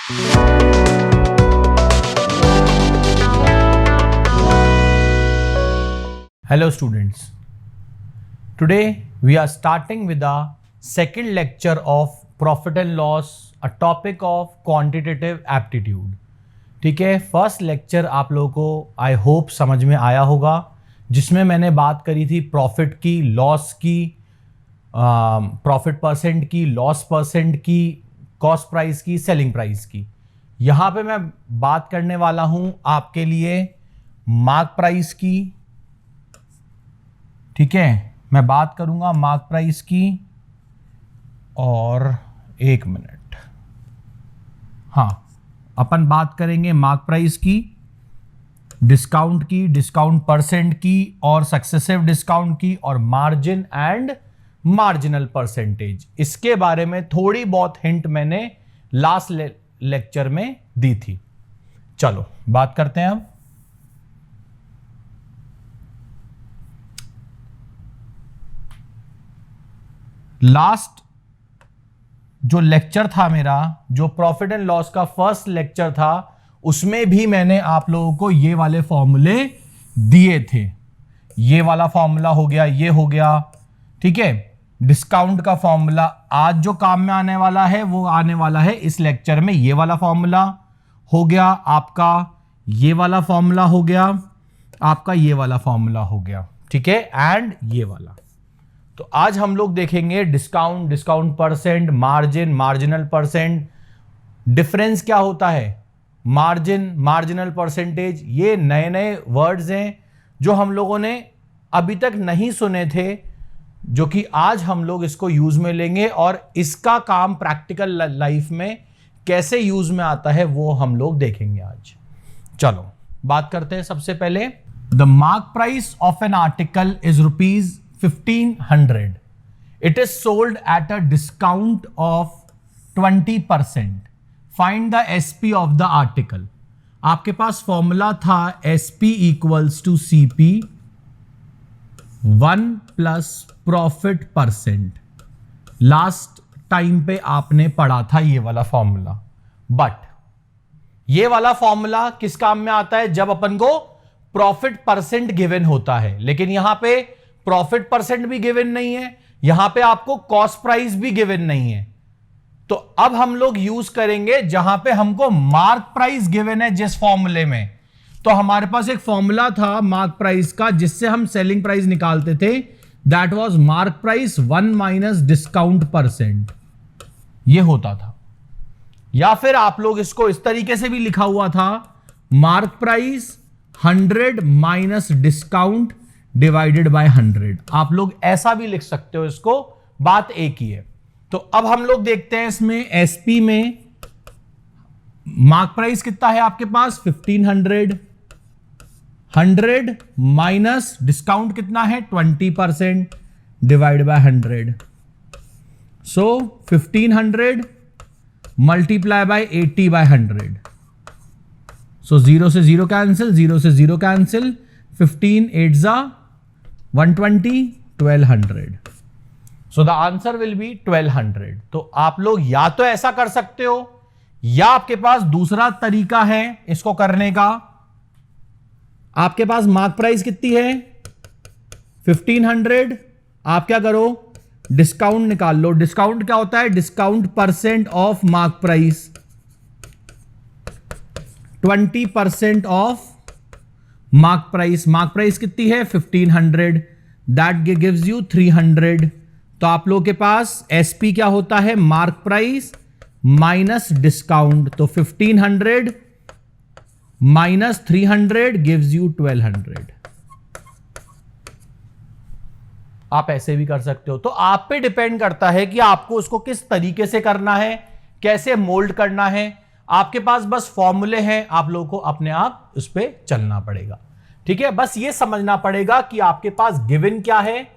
Hello students, today we are starting with the second lecture of profit and loss, a topic of quantitative aptitude. ठीक है, first lecture आप लोगों को I hope समझ में आया होगा, जिसमें मैंने बात करी थी प्रॉफिट की, लॉस की, प्रॉफिट परसेंट की, लॉस परसेंट की, कॉस्ट प्राइस की, सेलिंग प्राइस की। यहाँ पे मैं बात करने वाला हूँ आपके लिए मार्क प्राइस की। ठीक है, मैं बात करूंगा मार्क प्राइस की। और एक मिनट, हाँ, अपन बात करेंगे मार्क प्राइस की, डिस्काउंट की, डिस्काउंट परसेंट की, और सक्सेसिव डिस्काउंट की, और मार्जिन एंड मार्जिनल परसेंटेज। इसके बारे में थोड़ी बहुत हिंट मैंने लास्ट लेक्चर में दी थी। चलो बात करते हैं अब। लास्ट जो लेक्चर था मेरा, जो प्रॉफिट एंड लॉस का फर्स्ट लेक्चर था, उसमें भी मैंने आप लोगों को ये वाले फॉर्मूले दिए थे। ये वाला फॉर्मूला हो गया, ये हो गया। ठीक है, डिस्काउंट का फॉर्मूला आज जो काम में आने वाला है वो आने वाला है इस लेक्चर में। ये वाला फॉर्मूला हो गया आपका, ये वाला फॉर्मूला हो गया आपका, ये वाला फॉर्मूला हो गया। ठीक है, एंड ये वाला। तो आज हम लोग देखेंगे discount, discount percent, margin, marginal percent, difference क्या होता है, मार्जिन, मार्जिनल परसेंटेज। ये नए नए वर्ड्स हैं जो हम लोगों ने अभी तक नहीं सुने थे, जो कि आज हम लोग इसको यूज में लेंगे, और इसका काम प्रैक्टिकल लाइफ में कैसे यूज में आता है वो हम लोग देखेंगे आज। चलो बात करते हैं। सबसे पहले, the mark price of an article is ₹1500. It is sold at a discount of 20%. Find the SP of the article. आपके पास फॉर्मूला था SP equals to CP 1 plus profit percent. Last time पे आपने पढ़ा था ये वाला फॉर्मूला। बट ये वाला फॉर्मूला किस काम में आता है? जब अपन को प्रॉफिट परसेंट गिवन होता है। लेकिन यहां पे प्रॉफिट परसेंट भी गिवन नहीं है, यहां पे आपको कॉस्ट प्राइस भी गिवन नहीं है। तो अब हम लोग यूज करेंगे जहां पे हमको मार्क प्राइस गिवन है जिस फॉर्मूले में। तो हमारे पास एक फॉर्मूला था मार्क प्राइस का, जिससे हम सेलिंग प्राइस निकालते थे। That was mark price 1 minus discount percent, ये होता था। या फिर आप लोग इसको इस तरीके से भी लिखा हुआ था, mark price 100 minus discount divided by 100। आप लोग ऐसा भी लिख सकते हो इसको, बात एक ही है। तो अब हम लोग देखते हैं इसमें एसपी में मार्क प्राइस कितना है आपके पास, 1500। 100 माइनस डिस्काउंट कितना है, 20% divide by 100। So 1500 multiply by 80 by 100। So 0 से 0 कैंसिल, 0 से 0 कैंसिल, 15 8 जा 120, 1200। So the answer will be 1200। तो आप लोग या तो ऐसा कर सकते हो, या आपके पास दूसरा तरीका है इसको करने का। आपके पास मार्क प्राइस कितनी है, 1500। आप क्या करो, डिस्काउंट निकाल लो। डिस्काउंट क्या होता है, discount percent of mark price, 20% of mark price. Mark price कितनी है, 1500। That gives you 300। तो आप लोगों के पास एसपी क्या होता है, मार्क प्राइस माइनस डिस्काउंट। तो 1500 माइनस 300 गिव्स यू 1200। आप ऐसे भी कर सकते हो। तो आप पे डिपेंड करता है कि आपको उसको किस तरीके से करना है, कैसे मोल्ड करना है। आपके पास बस फॉर्मूले हैं, आप लोगों को अपने आप उस पर चलना पड़ेगा। ठीक है, बस ये समझना पड़ेगा कि आपके पास गिवन क्या है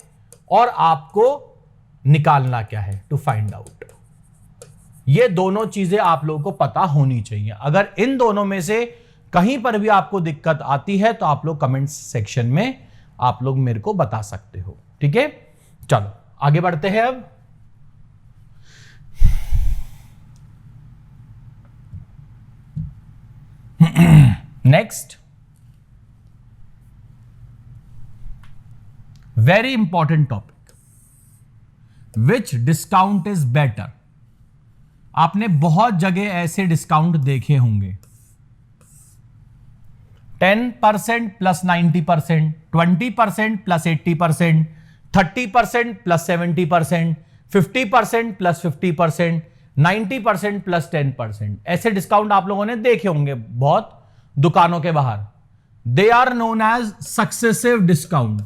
और आपको निकालना क्या है, टू फाइंड आउट। ये दोनों चीजें आप लोगों को पता होनी चाहिए। अगर इन दोनों में से कहीं पर भी आपको दिक्कत आती है तो आप लोग कमेंट सेक्शन में आप लोग मेरे को बता सकते हो। ठीक है, चलो आगे बढ़ते हैं। अब next, very important topic, which discount is better. आपने बहुत जगह ऐसे डिस्काउंट देखे होंगे, 10% plus 90%, 20% plus 80%, 30% plus 70%, 50% plus 50%, 90% plus 10%। ऐसे डिस्काउंट आप लोगों ने देखे होंगे बहुत दुकानों के बाहर। They are known as successive discount.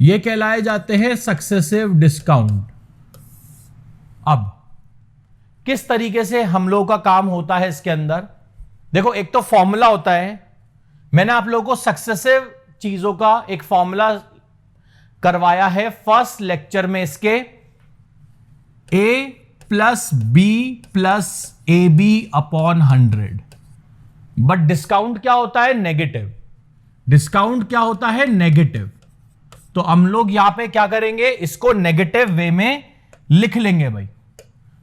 ये कहलाए जाते हैं सक्सेसिव डिस्काउंट। अब किस तरीके से हम लोगों का काम होता है इसके अंदर, देखो एक तो फॉर्मूला होता है। मैंने आप लोगों को सक्सेसिव चीजों का एक फॉर्मूला करवाया है फर्स्ट लेक्चर में, इसके a plus B plus A B upon 100। But discount क्या होता है? नेगेटिव। डिस्काउंट क्या होता है? नेगेटिव। तो हम लोग यहां पे क्या करेंगे, इसको नेगेटिव वे में लिख लेंगे भाई।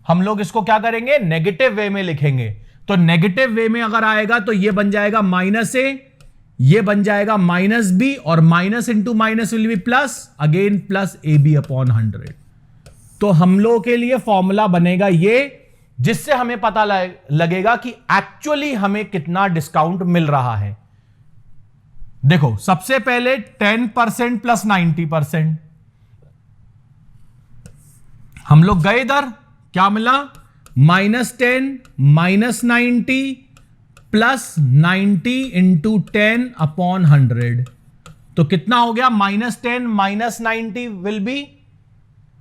हम लोग इसको क्या करेंगे? नेगेटिव वे में लिखेंगे। तो नेगेटिव वे में अगर आएगा तो ये बन जाएगा माइनस ए, ये बन जाएगा माइनस बी, और minus into minus will be plus, again plus A B upon 100। तो हम लोगों के लिए फॉर्मूला बनेगा ये, जिससे हमें पता लगेगा कि एक्चुअली हमें कितना डिस्काउंट मिल रहा है। देखो सबसे पहले 10% प्लस 90%, हम लोग गए इधर, क्या मिला? -10 माइनस 90 प्लस 90 इंटू 10 अपॉन 100। तो कितना हो गया? -10 minus 90 will be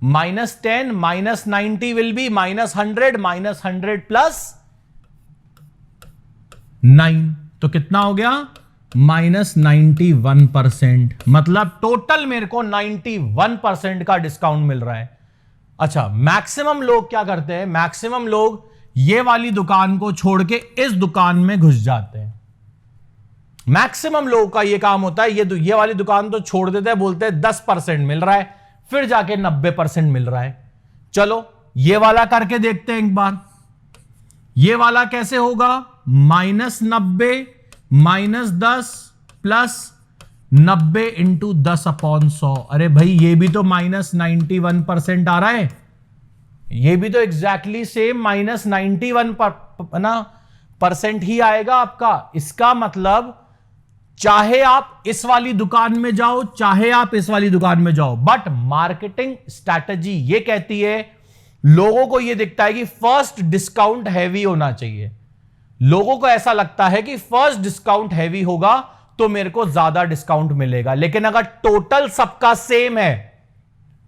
-10 minus 90 will be -100, -100 plus 9। तो कितना हो गया? -91%। मतलब टोटल मेरे को 91% का डिस्काउंट मिल रहा है। अच्छा, मैक्सिमम लोग क्या करते हैं? मैक्सिमम लोग ये वाली दुकान को छोड़ के इस दुकान में घुस जाते हैं। मैक्सिमम लोगों का ये काम होता है, ये वाली दुकान तो छोड़ देते हैं, बोलते हैं 10% मिल रहा है, फिर जाके 90% मिल रहा है। चलो ये वाला करके देखते हैं एक बार। ये वाला कैसे होगा? -90 माइनस 10 प्लस 90 इंटू 10 अपॉन 100। अरे भाई ये भी तो -91% आ रहा है, ये भी तो एग्जैक्टली सेम -91% ही आएगा आपका। इसका मतलब चाहे आप इस वाली दुकान में जाओ, चाहे आप इस वाली दुकान में जाओ, बट मार्केटिंग स्ट्रैटेजी ये कहती है, लोगों को ये दिखता है कि फर्स्ट डिस्काउंट हैवी होना चाहिए। लोगों को ऐसा लगता है कि फर्स्ट डिस्काउंट हैवी होगा तो मेरे को ज्यादा डिस्काउंट मिलेगा। लेकिन अगर टोटल सबका सेम है,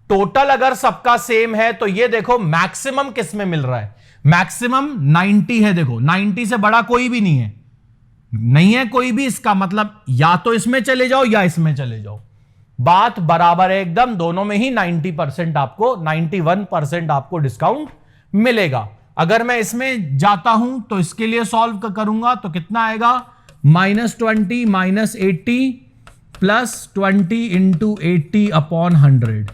टोटल अगर सबका सेम है, तो ये देखो मैक्सिमम किस में मिल रहा है? मैक्सिमम 90 है। देखो 90 से बड़ा कोई भी नहीं है, नहीं है कोई भी। इसका मतलब या तो इसमें चले जाओ या इसमें चले जाओ, बात बराबर है एकदम। दोनों में ही 90% आपको, 91% आपको डिस्काउंट मिलेगा। अगर मैं इसमें जाता हूं तो इसके लिए सॉल्व करूंगा तो कितना आएगा? -20 minus 80 plus 20 into 80 upon 100,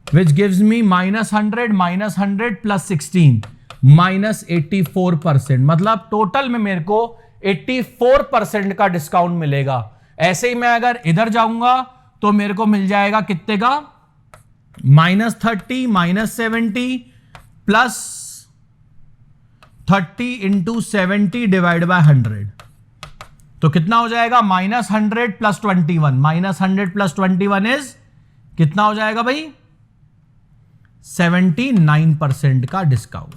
which gives me -100 minus 100 plus 16 -84%। मतलब टोटल में मेरे को 84% का डिस्काउंट मिलेगा। ऐसे ही मैं अगर इधर जाऊंगा तो मेरे को मिल जाएगा कितने का? -30 minus 70 plus 30 into 70 divide by 100। तो कितना हो जाएगा? -100 प्लस 21, -100 प्लस 21 इज कितना हो जाएगा भाई? 79% का डिस्काउंट।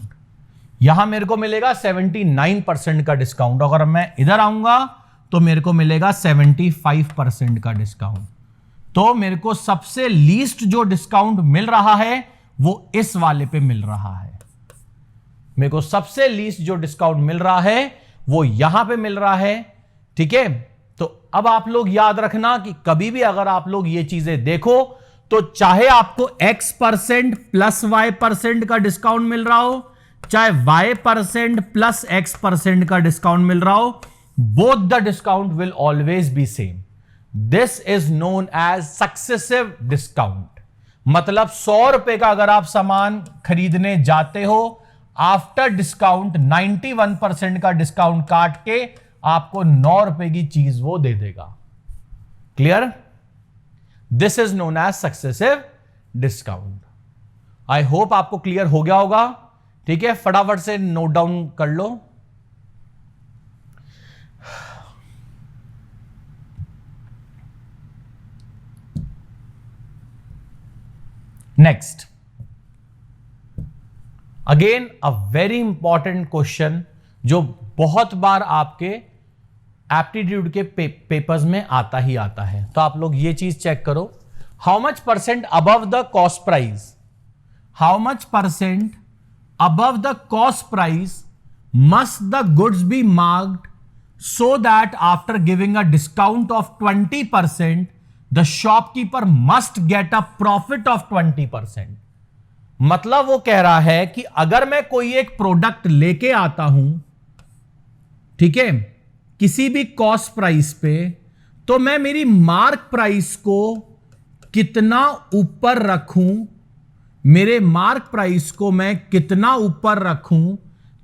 यहां मेरे को मिलेगा 79% का डिस्काउंट। अगर मैं इधर आऊंगा तो मेरे को मिलेगा 75% का डिस्काउंट। तो मेरे को सबसे लीस्ट जो डिस्काउंट मिल रहा है वो इस वाले पे मिल रहा है। मेरे को सबसे लीस्ट जो डिस्काउंट मिल रहा है वो यहां पे मिल रहा है। ठीक है, तो अब आप लोग याद रखना कि कभी भी अगर आप लोग ये चीजें देखो तो चाहे आपको X% प्लस Y% का डिस्काउंट मिल रहा हो, चाहे Y% प्लस X% का डिस्काउंट मिल रहा हो, both the discount will always be same. This is known as successive discount. मतलब 100 रुपए का अगर आप सामान खरीदने जाते हो, आफ्टर डिस्काउंट 91% का डिस्काउंट काट के आपको 9 रुपए की चीज वो दे देगा। Clear? This is known as successive discount. I hope आपको क्लियर हो गया होगा। ठीक है, फटाफट से नोट डाउन कर लो। Next, again a very important question जो बहुत बार आपके एप्टीट्यूड के पेपर्स में आता ही आता है। तो आप लोग ये चीज चेक करो, how much percent above the cost price, how much percent above the cost price must the goods be marked so that after giving a discount of 20% the shopkeeper must get a profit of 20%। मतलब वो कह रहा है कि अगर मैं कोई एक प्रोडक्ट लेके आता हूं, ठीक है, किसी भी कॉस्ट प्राइस पे, तो मैं मेरी मार्क प्राइस को कितना ऊपर रखूं, मेरे मार्क प्राइस को मैं कितना ऊपर रखूं,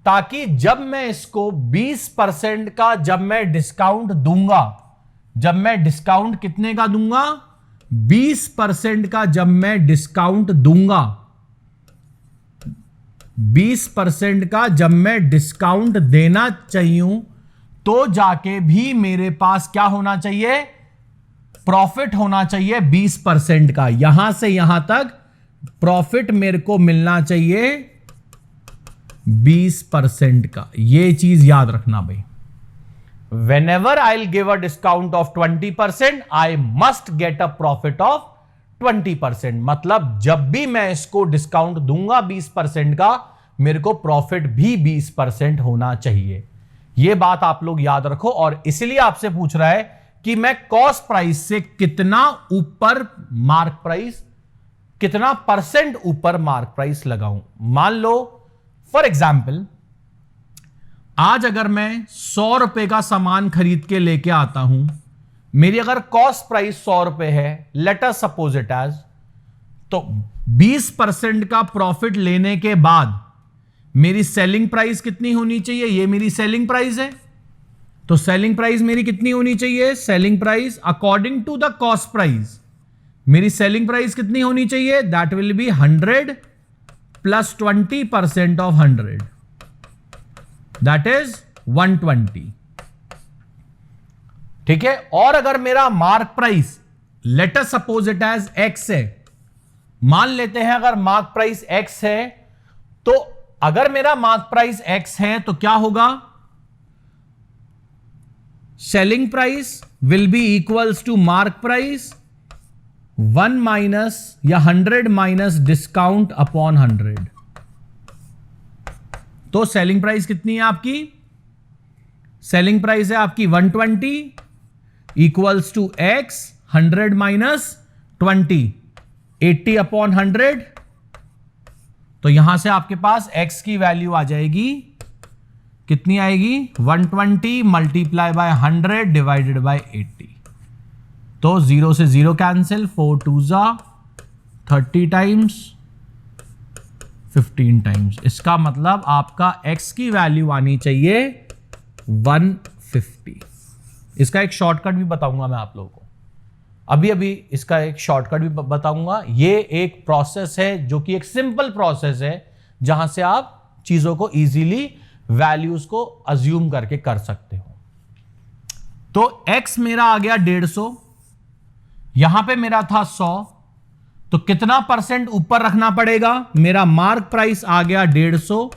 ताकि जब मैं इसको 20% का जब मैं डिस्काउंट दूंगा, जब मैं डिस्काउंट कितने का दूंगा, 20% का जब मैं डिस्काउंट दूंगा, 20% का जब मैं डिस्काउंट देना चाहिए, तो जाके भी मेरे पास क्या होना चाहिए, प्रॉफिट होना चाहिए 20% का। यहां से यहां तक प्रॉफिट मेरे को मिलना चाहिए 20% का। ये चीज याद रखना भाई। Whenever I'll give a discount of 20%, I must get a profit of 20%। मतलब जब भी मैं इसको डिस्काउंट दूंगा 20% का, मेरे को प्रॉफिट भी 20% होना चाहिए। यह बात आप लोग याद रखो। और इसलिए आपसे पूछ रहा है कि मैं कॉस्ट प्राइस से कितना ऊपर मार्क प्राइस, कितना परसेंट ऊपर मार्क प्राइस लगाऊं। मान लो फॉर एग्जाम्पल, आज अगर मैं 100 रुपए का सामान खरीद के लेके आता हूं, मेरी अगर कॉस्ट प्राइस 100 रुपए है, let us suppose it as, तो 20% का प्रॉफिट लेने के बाद मेरी सेलिंग प्राइस कितनी होनी चाहिए, ये मेरी सेलिंग प्राइस है, तो सेलिंग प्राइस मेरी कितनी होनी चाहिए, selling price according to the cost price मेरी सेलिंग प्राइस कितनी होनी चाहिए, that will be 100 plus 20% of 100, that is 120। ठीक है। और अगर मेरा mark price let us suppose it as X है, मान लेते हैं अगर मार्क प्राइस एक्स है, तो अगर मेरा मार्क प्राइस एक्स है तो क्या होगा, selling price will be equals to mark price 1 minus या 100 माइनस डिस्काउंट अपॉन 100। तो सेलिंग प्राइस कितनी है आपकी, सेलिंग प्राइस है आपकी 120 equals to X 100 minus 20, 80 upon 100। तो यहां से आपके पास एक्स की वैल्यू आ जाएगी, कितनी आएगी, 120 मल्टीप्लाई बाय 100 डिवाइडेड बाय 80। तो 0 से 0 कैंसिल, 4 2 जा 30 टाइम्स 15 टाइम्स। इसका मतलब आपका x की वैल्यू आनी चाहिए 150। इसका एक शॉर्टकट भी बताऊंगा मैं आप लोगों को, अभी अभी इसका एक शॉर्टकट भी बताऊंगा। ये एक प्रोसेस है जो कि एक सिंपल प्रोसेस है, जहां से आप चीजों को इजीली वैल्यूज को अज्यूम करके कर सकते हो। तो x मेरा आ गया 150, यहां पे मेरा था 100, तो कितना परसेंट ऊपर रखना पड़ेगा, मेरा मार्क प्राइस आ गया 150,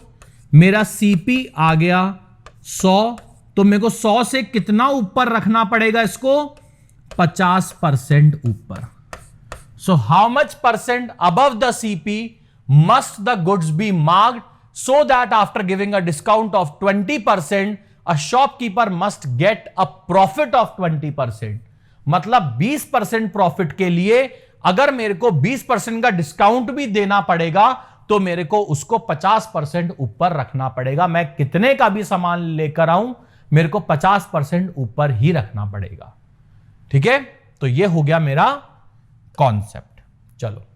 मेरा सीपी आ गया 100, तो मेरे को 100 से कितना ऊपर रखना पड़ेगा इसको, 50% ऊपर। So how much percent above the CP must the goods B marked so that after giving a discount of 20% a shopkeeper must get a profit of 20%। मतलब 20% प्रॉफिट के लिए अगर मेरे को 20% का डिस्काउंट भी देना पड़ेगा तो मेरे को उसको 50% ऊपर रखना पड़ेगा। मैं कितने का भी सामान लेकर आऊं मेरे को 50% ऊपर ही रखना पड़ेगा। ठीक है, तो यह हो गया मेरा कॉन्सेप्ट। चलो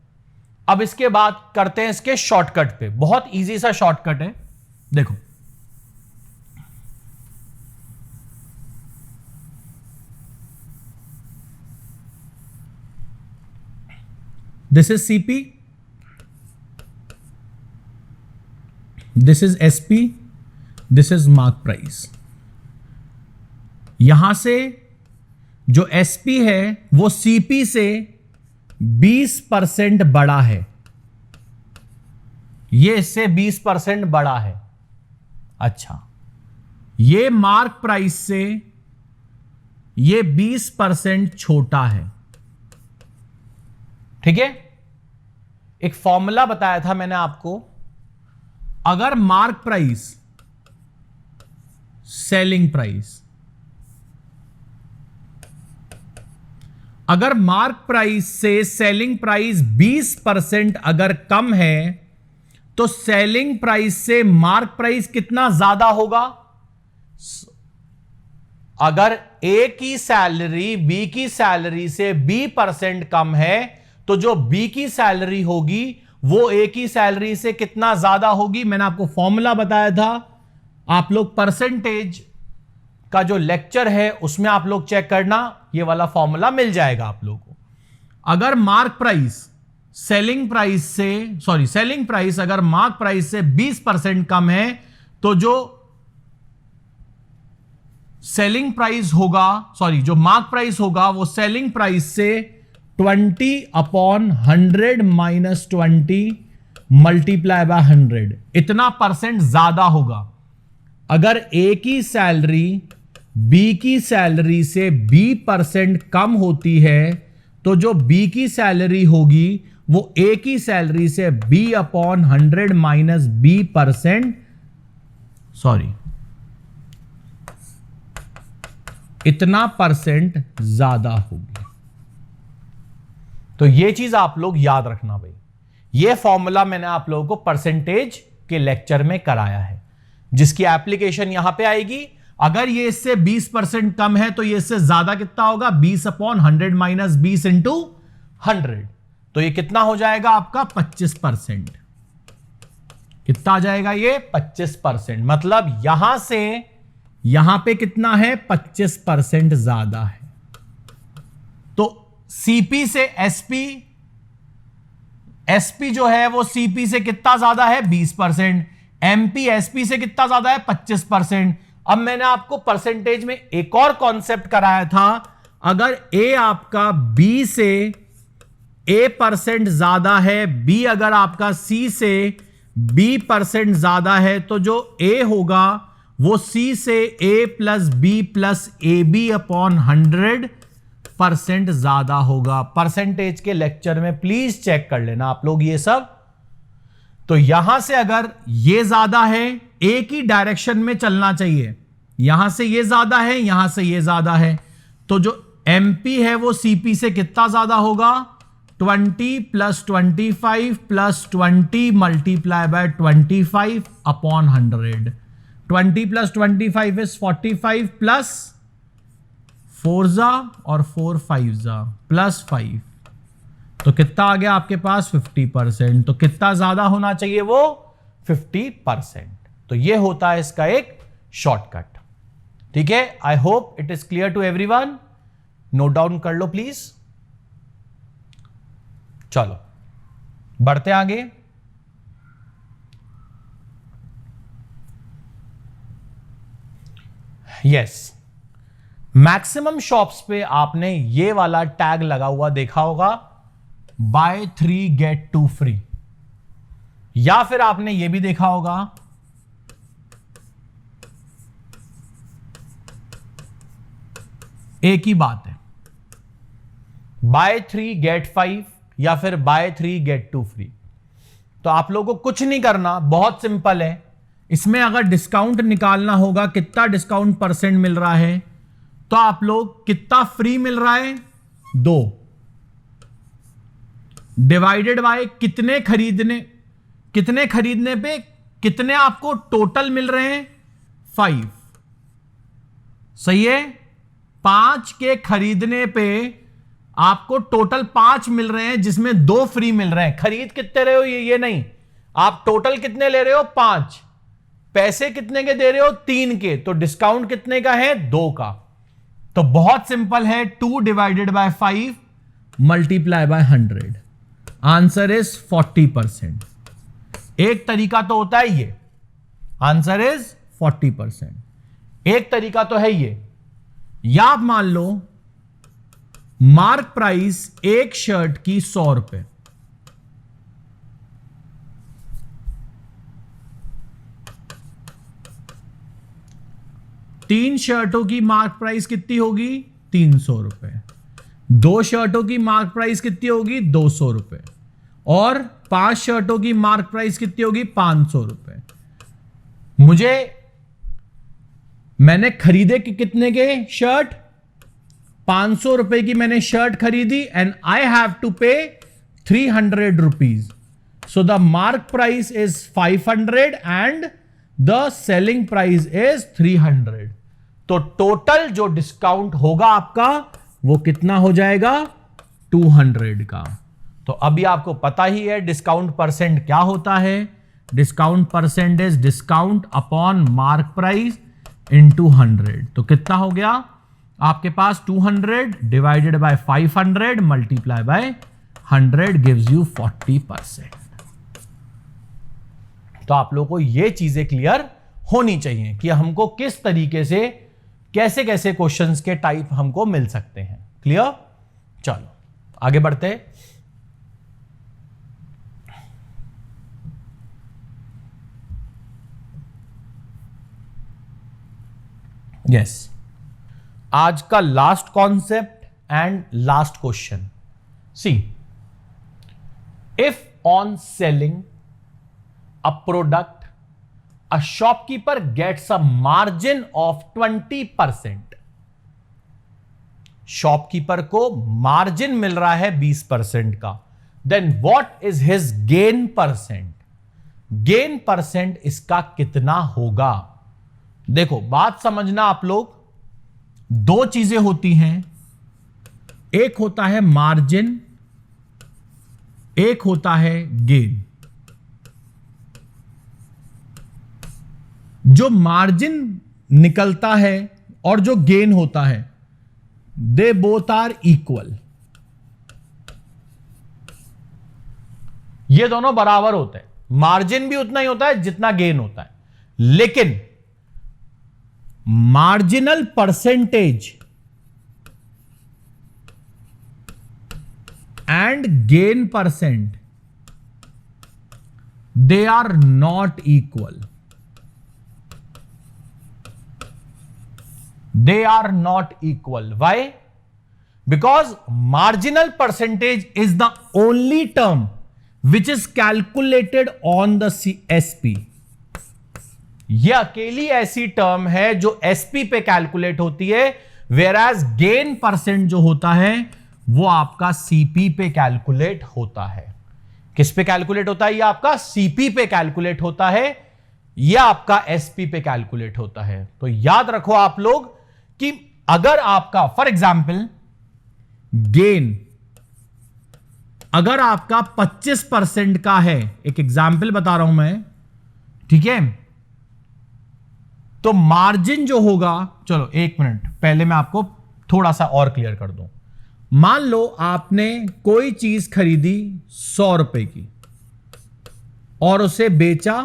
अब इसके बाद करते हैं इसके शॉर्टकट पे। बहुत इजी सा शॉर्टकट है। देखो, this is CP, this is SP, this is mark price. यहां से जो एसपी है वो सीपी से 20% बड़ा है, ये इससे 20% बड़ा है। अच्छा, ये मार्क प्राइस से ये 20% छोटा है। ठीक है, एक फॉर्मूला बताया था मैंने आपको, अगर मार्क प्राइस सेलिंग प्राइस, अगर मार्क प्राइस से सेलिंग प्राइस 20% अगर कम है तो सेलिंग प्राइस से मार्क प्राइस कितना ज्यादा होगा? अगर ए की सैलरी बी की सैलरी से 20% कम है तो जो बी की सैलरी होगी वो ए की सैलरी से कितना ज्यादा होगी? मैंने आपको फॉर्मूला बताया था, आप लोग परसेंटेज का जो लेक्चर है उसमें आप लोग चेक करना, ये वाला फॉर्मूला मिल जाएगा आप लोगों को। अगर मार्क प्राइस सेलिंग प्राइस से, सॉरी सेलिंग प्राइस अगर मार्क प्राइस से 20% कम है तो जो सेलिंग प्राइस होगा, सॉरी जो मार्क प्राइस होगा वो सेलिंग प्राइस से 20/100 माइनस 20 मल्टीप्लाई बाय 100 इतना परसेंट ज्यादा होगा। अगर ए की सैलरी बी की सैलरी से 20% कम होती है तो जो बी की सैलरी होगी वो ए की सैलरी से 20/100 माइनस 20%, सॉरी इतना परसेंट ज्यादा होगी। तो ये चीज आप लोग याद रखना भाई, ये फॉर्मूला मैंने आप लोगों को परसेंटेज के लेक्चर में कराया है, जिसकी एप्लीकेशन यहां पे आएगी। अगर ये इससे 20% कम है तो ये इससे ज्यादा कितना होगा? 20/100 माइनस 20 इंटू 100, तो ये कितना हो जाएगा आपका? 25%। कितना आ जाएगा ये? 25%। मतलब यहां से यहां पे कितना है? 25% ज्यादा है। तो सीपी से एसपी, एसपी जो है वो सीपी से कितना ज्यादा है? 20%। एमपी एसपी से कितना ज्यादा है? 25%। अब मैंने आपको परसेंटेज में एक और कॉन्सेप्ट कराया था, अगर ए आपका बी से a% ज्यादा है, बी अगर आपका सी से b% ज्यादा है तो जो a होगा वो c से a plus B plus A B upon 100% ज्यादा होगा। परसेंटेज के लेक्चर में प्लीज चेक कर लेना आप लोग ये सब। तो यहां से अगर ये ज्यादा है, ए की डायरेक्शन में चलना चाहिए, यहां से ये ज्यादा है, यहां से ये ज्यादा है, तो जो एमपी है वो सीपी से कितना ज्यादा होगा? 20 plus 25 plus 20 multiply by 25 upon 100। 20 plus 25 is 45 plus 4 जा और 4 5 जा प्लस 5, तो कितना आ गया आपके पास? 50%। तो कितना ज्यादा होना चाहिए वो? 50%। तो ये होता है इसका एक शॉर्टकट। ठीक है, I hope it is clear to everyone. Note down कर लो प्लीज। चलो बढ़ते आगे। यस, मैक्सिमम शॉप्स पे आपने ये वाला टैग लगा हुआ देखा होगा, बाय 3 गेट 2 फ्री, या फिर आपने ये भी देखा होगा एक ही बात है, बाय 3 गेट 5 या फिर बाय 3 गेट 2 फ्री। तो आप लोगों को कुछ नहीं करना, बहुत सिंपल है। इसमें अगर डिस्काउंट निकालना होगा, कितना डिस्काउंट परसेंट मिल रहा है, तो आप लोग कितना फ्री मिल रहा है? 2 डिवाइडेड बाय कितने खरीदने पे कितने आपको टोटल मिल रहे हैं? 5। सही है, 5 के खरीदने पे आपको टोटल 5 मिल रहे हैं, जिसमें 2 फ्री मिल रहे हैं। खरीद कितने रहे हो ये नहीं, आप टोटल कितने ले रहे हो? 5। पैसे कितने के दे रहे हो? 3 के, तो डिस्काउंट कितने का है? 2 का। तो बहुत सिंपल है, 2 divided by 5 multiply by 100, answer is 40%। एक तरीका तो होता है ये, आंसर इज 40%। एक तरीका तो है ये, या आप मान लो मार्क प्राइस एक शर्ट की 100 रुपए, तीन शर्टों की मार्क प्राइस कितनी होगी? 300 रुपए। 2 शर्टों की मार्क प्राइस कितनी होगी? 200 रुपए। और 5 शर्टों की मार्क प्राइस कितनी होगी? 500 रुपए। मैंने खरीदे कि कितने के शर्ट? 500 रुपए की मैंने शर्ट खरीदी एंड आई हैव टू पे 300 rupees. So the mark price is 500 and the selling price is 300। तो टोटल जो डिस्काउंट होगा आपका वो कितना हो जाएगा? 200 का। तो अभी आपको पता ही है डिस्काउंट परसेंट क्या होता है। Discount percent is discount upon mark price into 100। तो कितना हो गया आपके पास? 200 divided by 500 multiply by 100 gives you 40%। तो आप लोगों को ये चीजें क्लियर होनी चाहिए कि हमको किस तरीके से कैसे कैसे क्वेश्चंस के टाइप हमको मिल सकते हैं। क्लियर? चलो आगे बढ़ते। यस, आज का last concept and last question. See, if on selling a product, a shopkeeper gets a margin of 20%। Shopkeeper को मार्जिन मिल रहा है 20% का। Then what is his gain percent? Gain percent इसका कितना होगा? देखो बात समझना आप लोग, 2 चीजें होती हैं, एक होता है मार्जिन, एक होता है गेन। जो मार्जिन निकलता है और जो गेन होता है, दे बोथ आर इक्वल। ये दोनों बराबर होते हैं। मार्जिन भी उतना ही होता है जितना गेन होता है, लेकिन marginal percentage and gain percent they are not equal. They are not equal. Why? Because marginal percentage is the only term which is calculated on the SP. यह अकेली ऐसी टर्म है जो SP पे कैलकुलेट होती है, whereas gain परसेंट जो होता है वो आपका CP पे कैलकुलेट होता है। किस पे कैलकुलेट होता है? ये आपका CP पे कैलकुलेट होता है, यह आपका SP पे कैलकुलेट होता है। तो याद रखो आप लोग कि अगर आपका फॉर एग्जाम्पल गेन अगर आपका 25% का है, एक एग्जाम्पल बता रहा हूं मैं, ठीक है, तो मार्जिन जो होगा, चलो एक मिनट पहले मैं आपको थोड़ा सा और क्लियर कर दूं। मान लो आपने कोई चीज खरीदी 100 रुपए की और उसे बेचा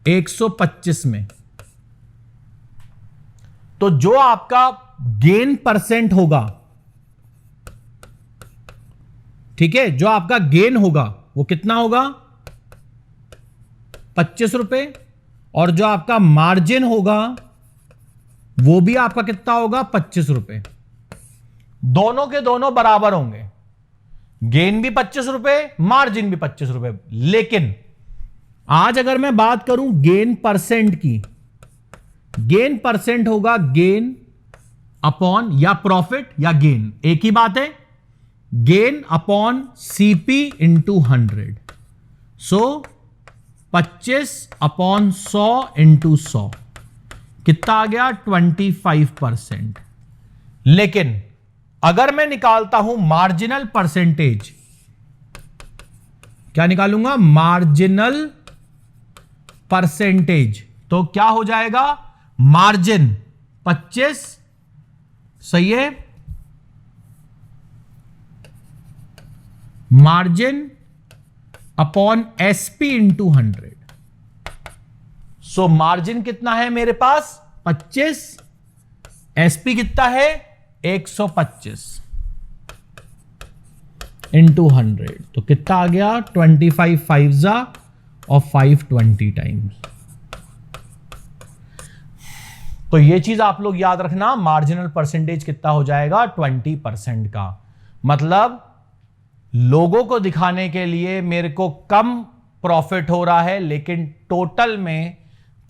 125 में, तो जो आपका गेन परसेंट होगा, ठीक है, जो आपका गेन होगा वो कितना होगा? 25 रुपए। और जो आपका मार्जिन होगा वो भी आपका कितना होगा? 25 रुपए। दोनों के दोनों बराबर होंगे, गेन भी 25 रुपए, मार्जिन भी 25 रुपए। लेकिन आज अगर मैं बात करूं गेन परसेंट की, गेन परसेंट होगा गेन अपॉन या प्रॉफिट या गेन, एक ही बात है, गेन अपॉन CP इंटू 100। सो 25 अपॉन 100 इंटू 100 कितना आ गया? 25%। लेकिन अगर मैं निकालता हूं मार्जिनल परसेंटेज, क्या निकालूंगा? मार्जिनल परसेंटेज, तो क्या हो जाएगा, मार्जिन 25, सही है, मार्जिन अपॉन एसपी इंटू 100। सो मार्जिन कितना है मेरे पास 25, एसपी कितना है 125 इंटू 100, तो कितना आ गया 25 5 और 5 20 टाइम्स। तो ये चीज आप लोग याद रखना, मार्जिनल परसेंटेज कितना हो जाएगा 20% का। मतलब लोगों को दिखाने के लिए मेरे को कम प्रॉफिट हो रहा है, लेकिन टोटल में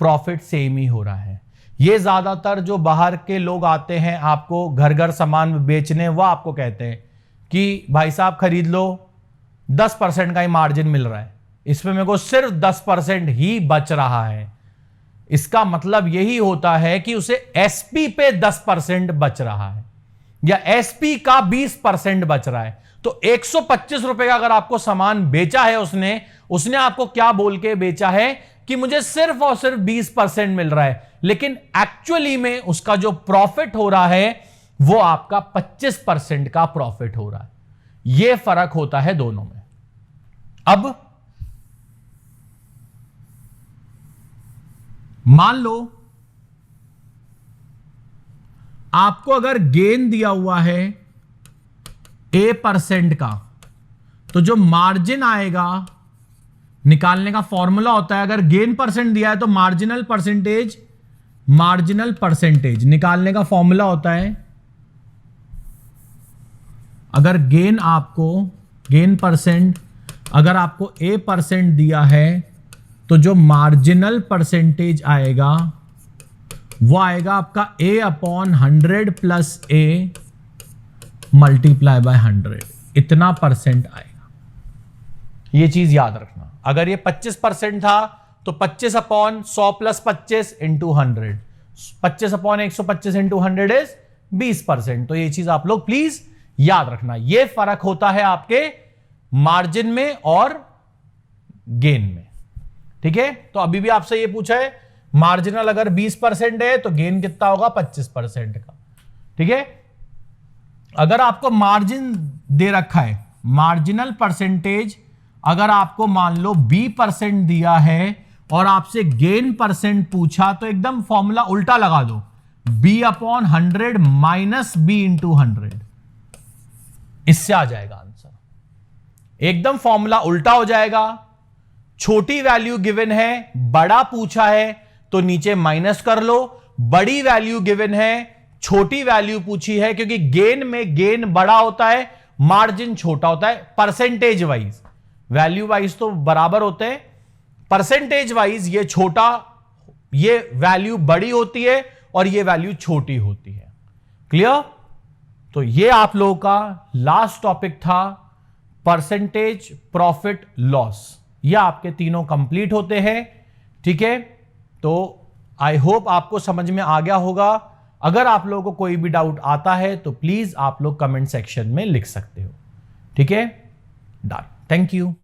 प्रॉफिट सेम ही हो रहा है। ये ज्यादातर जो बाहर के लोग आते हैं आपको घर घर सामान बेचने, वो आपको कहते हैं कि भाई साहब खरीद लो, 10% का ही मार्जिन मिल रहा है, इसमें मेरे को सिर्फ 10% ही बच रहा है। इसका मतलब यही होता है कि उसे एसपी पे 10% बच रहा है या एसपी का 20% बच रहा है। तो 125 रुपए का अगर आपको सामान बेचा है उसने आपको क्या बोल के बेचा है कि मुझे सिर्फ और सिर्फ 20% मिल रहा है, लेकिन एक्चुअली में उसका जो प्रॉफिट हो रहा है वो आपका 25% का प्रॉफिट हो रहा है। यह फर्क होता है दोनों में। अब मान लो आपको अगर गेन दिया हुआ है A% का, तो जो मार्जिन आएगा निकालने का फॉर्मूला होता है, अगर गेन परसेंट दिया है तो मार्जिनल परसेंटेज निकालने का फॉर्मूला होता है, अगर गेन परसेंट अगर आपको A% दिया है तो जो मार्जिनल परसेंटेज आएगा वो आएगा आपका A/100 plus A multiply by 100, इतना परसेंट आएगा। ये चीज याद रखना। अगर ये 25% था तो 25/100 प्लस 25 इंटू 100, 25/125 इंटू 100 इज 20%। तो ये चीज आप लोग प्लीज याद रखना। ये फर्क होता है आपके मार्जिन में और गेन में, ठीक है। तो अभी भी आपसे ये पूछा है मार्जिनल अगर 20% है तो गेन कितना होगा 25% का, ठीक है। अगर आपको मार्जिन दे रखा है, मार्जिनल परसेंटेज अगर आपको मान लो B% दिया है और आपसे गेन परसेंट पूछा, तो एकदम फॉर्मूला उल्टा लगा दो, B/100 माइनस B इंटू 100, इससे आ जाएगा आंसर। एकदम फॉर्मूला उल्टा हो जाएगा। छोटी वैल्यू गिवन है, बड़ा पूछा है तो नीचे माइनस कर लो, बड़ी वैल्यू गिवन है, छोटी वैल्यू पूछी है, क्योंकि गेन में गेन बड़ा होता है, मार्जिन छोटा होता है। परसेंटेज वाइज, वैल्यू वाइज तो बराबर होते हैं, परसेंटेज वाइज ये छोटा, ये वैल्यू बड़ी होती है और ये वैल्यू छोटी होती है। क्लियर? तो ये आप लोगों का लास्ट टॉपिक था, परसेंटेज, प्रॉफिट, लॉस। ये आपके तीनों कंप्लीट होते हैं, ठीक है। तो आई होप आपको समझ में आ गया होगा। अगर आप लोगों को कोई भी डाउट आता है तो प्लीज आप लोग कमेंट सेक्शन में लिख सकते हो, ठीक है। Done, thank you.